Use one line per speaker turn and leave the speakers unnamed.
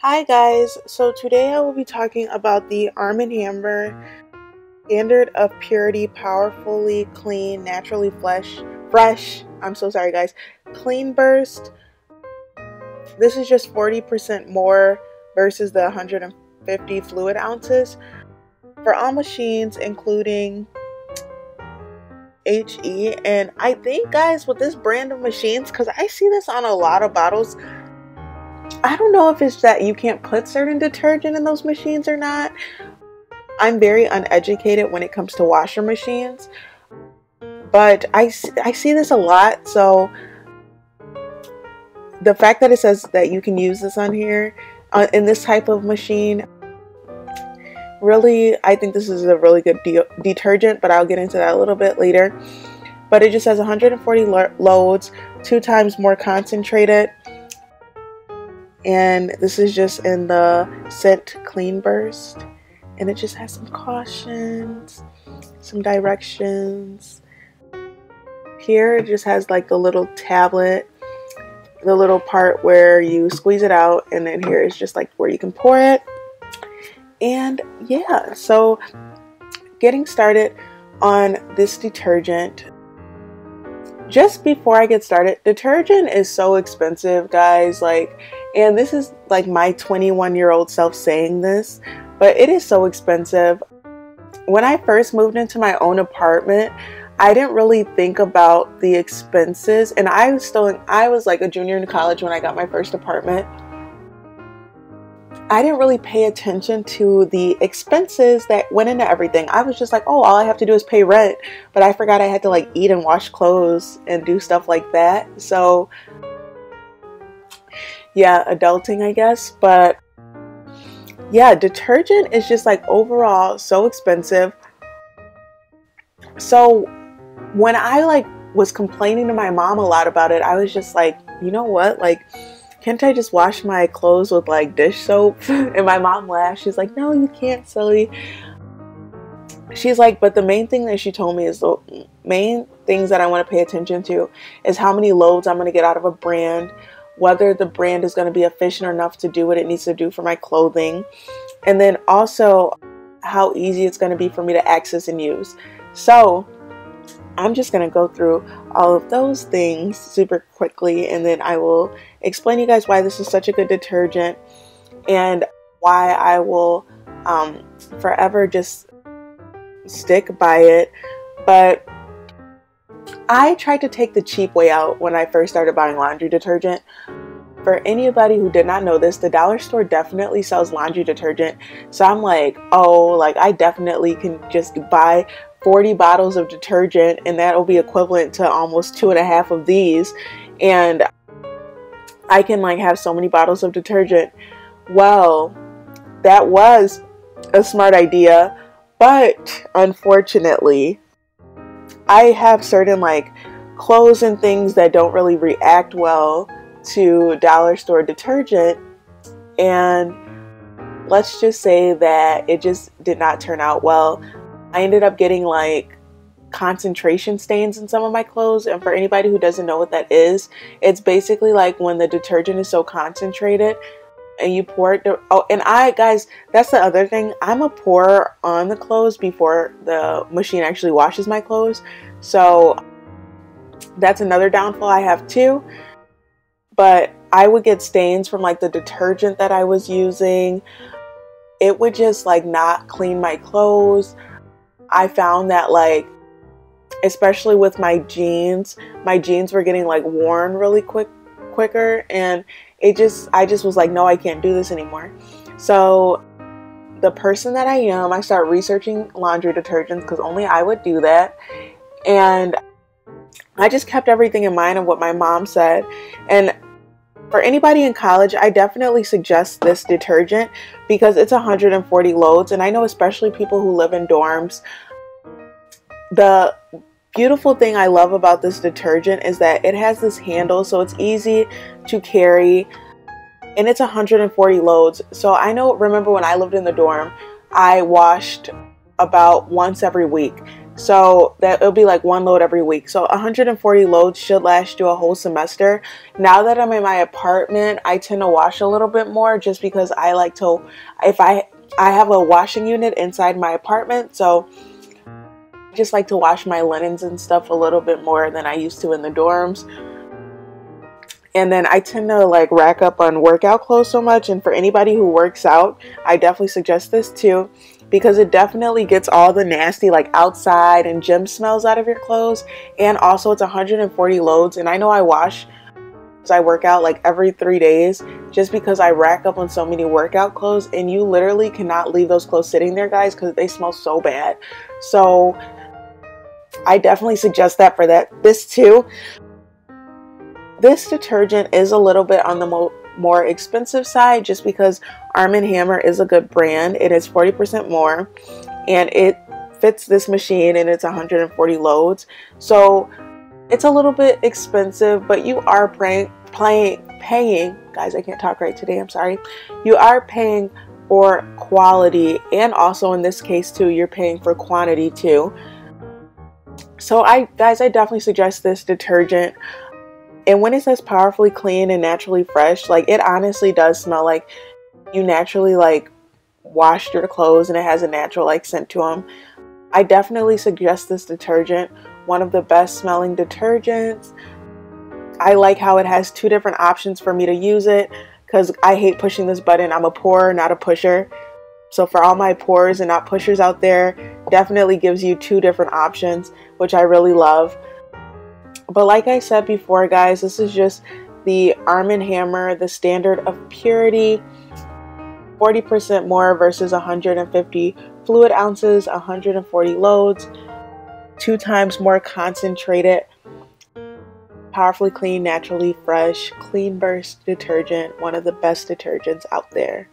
Hi guys, so today I will be talking about the Arm & Hammer Standard of Purity Powerfully Clean Naturally Fresh, I'm so sorry guys, Clean Burst. This is just 40% more versus the 150 fluid ounces for all machines including HE. And I think guys, with this brand of machines, because I see this on a lot of bottles, I don't know if it's that you can't put certain detergent in those machines or not. I'm very uneducated when it comes to washer machines, but I see this a lot. So the fact that it says that you can use this on here in this type of machine, really, I think this is a really good detergent, but I'll get into that a little bit later. But it just has 140 loads, 2 times more concentrated. And this is just in the scent Clean Burst. And it just has some cautions, some directions. Here it just has like the little tablet, the little part where you squeeze it out. And then here is just like where you can pour it. And yeah, so getting started on this detergent. Just before I get started, detergent is so expensive, guys. And this is like my 21-year-old self saying this, but it is so expensive. When I first moved into my own apartment, I didn't really think about the expenses, and I was like a junior in college when I got my first apartment. I didn't really pay attention to the expenses that went into everything. I was just like, oh, all I have to do is pay rent. But I forgot I had to like eat and wash clothes and do stuff like that. So yeah, adulting, I guess. But yeah, detergent is just like overall so expensive. So when I was complaining to my mom a lot about it, I was just like, you know what? Can't I just wash my clothes with dish soap? And my mom laughed. She's like, no, you can't, silly. She's like, but the main thing that she told me is the main things that I want to pay attention to is how many loads I'm going to get out of a brand, whether the brand is going to be efficient enough to do what it needs to do for my clothing, and then also how easy it's going to be for me to access and use. So I'm just going to go through all of those things super quickly, and then I will explain to you guys why this is such a good detergent and why I will forever just stick by it. But I tried to take the cheap way out when I first started buying laundry detergent. For anybody who did not know this, the dollar store definitely sells laundry detergent. So I'm like, oh, I definitely can just buy 40 bottles of detergent, and that will be equivalent to almost 2.5 of these, and I can have so many bottles of detergent. Well, that was a smart idea, but unfortunately I have certain clothes and things that don't really react well to dollar store detergent, and let's just say that it just did not turn out well. I ended up getting concentration stains in some of my clothes, and for anybody who doesn't know what that is, it's basically when the detergent is so concentrated and you pour it. Oh, and guys, that's the other thing. I'm a pourer on the clothes before the machine actually washes my clothes, so that's another downfall I have too. But I would get stains from the detergent that I was using. It would just not clean my clothes. I found that especially with my jeans were getting worn really quicker, and I just was like, no, I can't do this anymore. So the person that I am, I started researching laundry detergents because only I would do that, and I just kept everything in mind of what my mom said. And for anybody in college, I definitely suggest this detergent because it's 140 loads, and I know especially people who live in dorms. The beautiful thing I love about this detergent is that it has this handle, so it's easy to carry, and it's 140 loads. So remember when I lived in the dorm, I washed about once every week. So that it'll be like one load every week. So 140 loads should last you a whole semester. Now that I'm in my apartment, I tend to wash a little bit more just because I like to, if I have a washing unit inside my apartment, so I just like to wash my linens and stuff a little bit more than I used to in the dorms. And then I tend to like rack up on workout clothes so much. And for anybody who works out, I definitely suggest this too, because it definitely gets all the nasty like outside and gym smells out of your clothes. And also it's 140 loads. And I know I wash as I work out like every 3 days just because I rack up on so many workout clothes. And you literally cannot leave those clothes sitting there, guys, because they smell so bad. So I definitely suggest that for this too. This detergent is a little bit on the more expensive side just because Arm & Hammer is a good brand. It is 40% more and it fits this machine and it's 140 loads. So it's a little bit expensive, but you are paying, guys, I can't talk right today, I'm sorry. You are paying for quality, and also in this case too, you're paying for quantity too. So guys, I definitely suggest this detergent. And when it says powerfully clean and naturally fresh, like it honestly does smell like you naturally like washed your clothes and it has a natural like scent to them. I definitely suggest this detergent. One of the best smelling detergents. I like how it has 2 different options for me to use it because I hate pushing this button. I'm a pourer, not a pusher. So for all my pourers and not pushers out there, definitely gives you 2 different options, which I really love. But like I said before, guys, this is just the Arm & Hammer, the standard of purity, 40% more versus 150 fluid ounces, 140 loads, 2 times more concentrated, powerfully clean, naturally fresh, clean burst detergent, one of the best detergents out there.